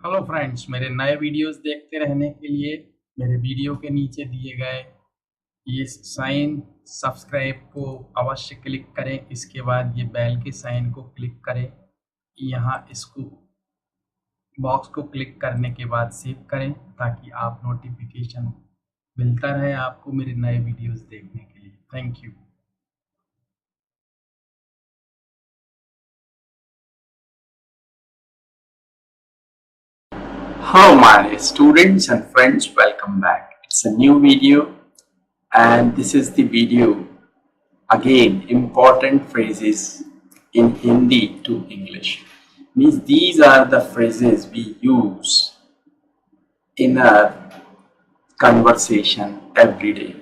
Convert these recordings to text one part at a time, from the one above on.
Hello friends, मेरे नए videos देखते रहने के लिए मेरे वीडियो के नीचे दिए गए ये साइन सब्सक्राइब को अवश्य क्लिक करें। इसके बाद ये बेल के साइन को क्लिक करें। यहाँ इसको बॉक्स को क्लिक करने के बाद सेव करें ताकि आप नोटिफिकेशन मिलता रहे आपको मेरे नए वीडियोस देखने के लिए। Thank you. Hello my students and friends, welcome back. It's a new video and this is the video again important phrases in Hindi to English. Means these are the phrases we use in our conversation every day.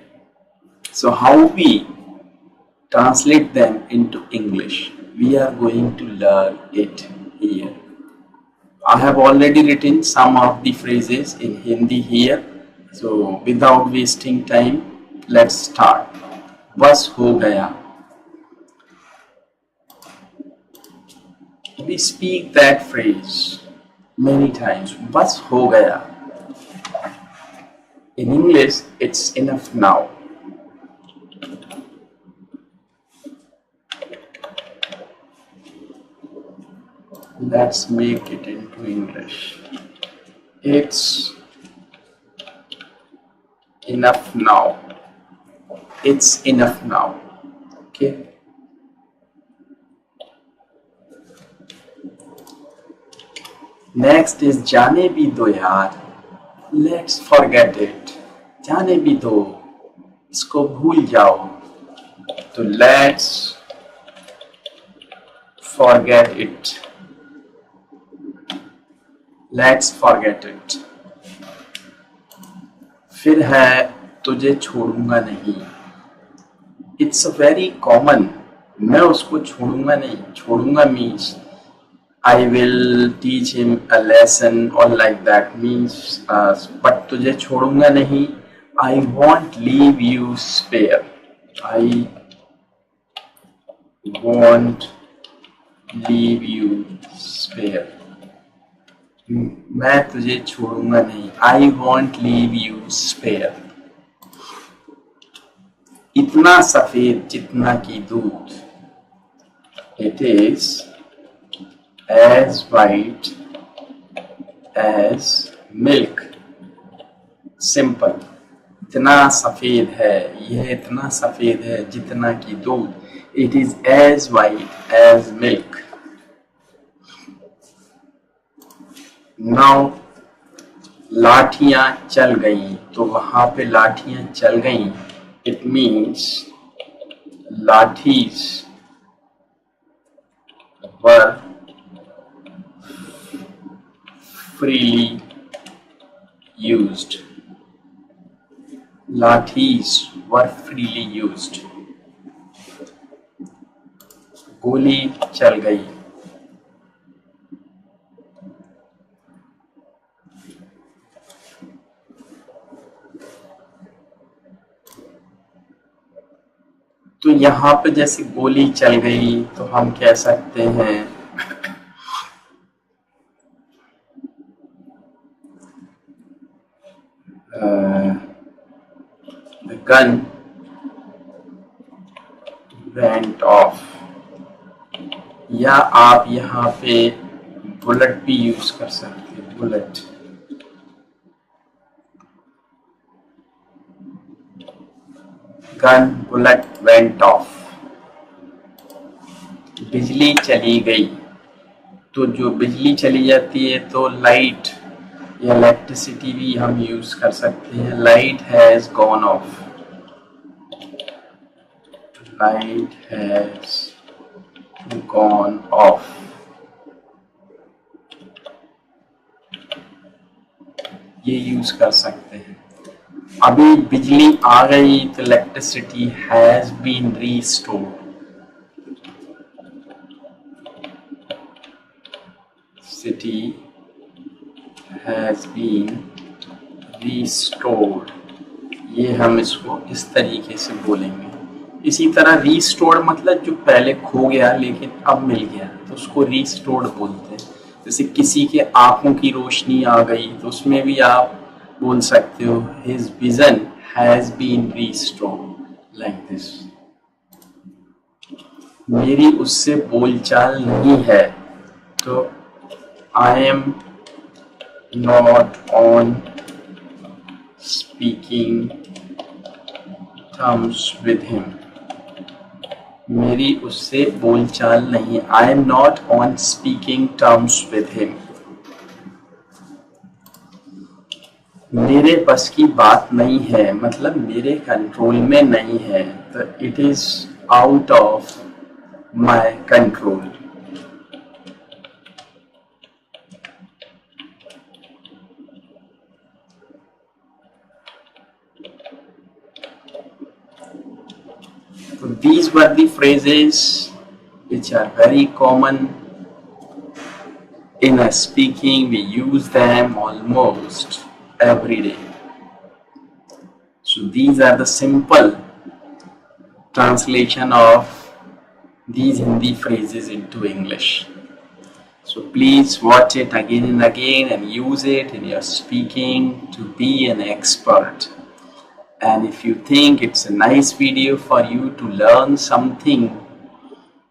So how we translate them into English, we are going to learn it here. I have already written some of the phrases in Hindi here. So without wasting time, let's start. बस हो गया. We speak that phrase many times. बस हो गया. In English, it's enough now. Let's make it into English. It's enough now. It's enough now. Okay. Next is जाने भी दो यार. Let's forget it. जाने भी दो. इसको भूल जाओ. तो let's forget it. Let's forget it. फिर है तुझे छोड़ूंगा नहीं. It's a very common. मैं उसको छोड़ूंगा नहीं. छोड़ूंगा means I will teach him a lesson or like that means but तुझे छोड़ूंगा नहीं. I won't leave you spare. I won't leave you spare. मैं तुझे छोड़ूंगा नहीं. I won't leave you spare. इतना सफेद जितना की दूध. It is as white as milk. Simple. इतना सफेद है. यह इतना सफेद है जितना की दूध. It is as white as milk. Now लाठियां चल गई. तो वहां पे लाठियां चल गई. It means Lathies were freely used. Lathies were freely used. गोली चल गई. तो यहाँ पे जैसे गोली चल गई तो हम कह सकते हैं the gun went off. या आप यहाँ पे बुलेट भी यूज कर सकते हैं. Bullet. Gun bullet went of. बिजली चली गई. तो जो बिजली चली जाती है तो लाइट या इलेक्ट्रिसिटी भी हम यूज कर सकते हैं. Light has gone off. Light has gone off. ये यूज कर सकते हैं. अभी बिजली आ गई तो electricity has been restored. City has been restored. ये हम इसको इस तरीके से बोलेंगे. इसी तरह रीस्टोर्ड मतलब जो पहले खो गया लेकिन अब मिल गया तो उसको रीस्टोर्ड बोलते हैं. जैसे किसी के आंखों की रोशनी आ गई तो उसमें भी आप बोल सकते हो his vision has been restored, like this. मेरी उससे बोलचाल नहीं है तो I am not on speaking terms with him. मेरी उससे बोलचाल नहीं, I am not on speaking terms with him. मेरे बस की बात नहीं है मतलब मेरे कंट्रोल में नहीं है, तो it is out of my control. So these were the phrases which are very common in a speaking. We use them almost every day. So these are the simple translation of these Hindi phrases into English. So please watch it again and again and use it in your speaking to be an expert. And if you think it's a nice video for you to learn something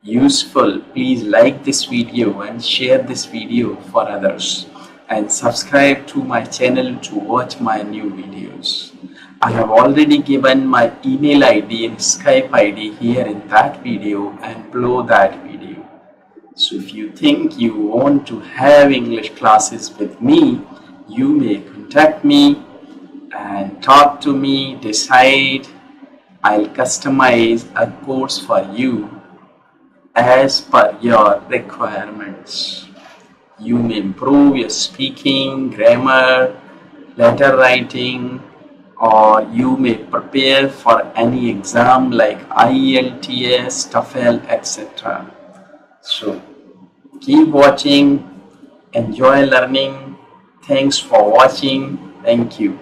useful, please like this video and share this video for others. And subscribe to my channel to watch my new videos. I have already given my email ID and Skype ID here in that video and below that video. So if you think you want to have English classes with me, you may contact me and talk to me, decide. I'll customize a course for you as per your requirements. You may improve your speaking, grammar, letter writing, or you may prepare for any exam like IELTS, TOEFL, etc. So keep watching, enjoy learning. Thanks for watching. Thank you.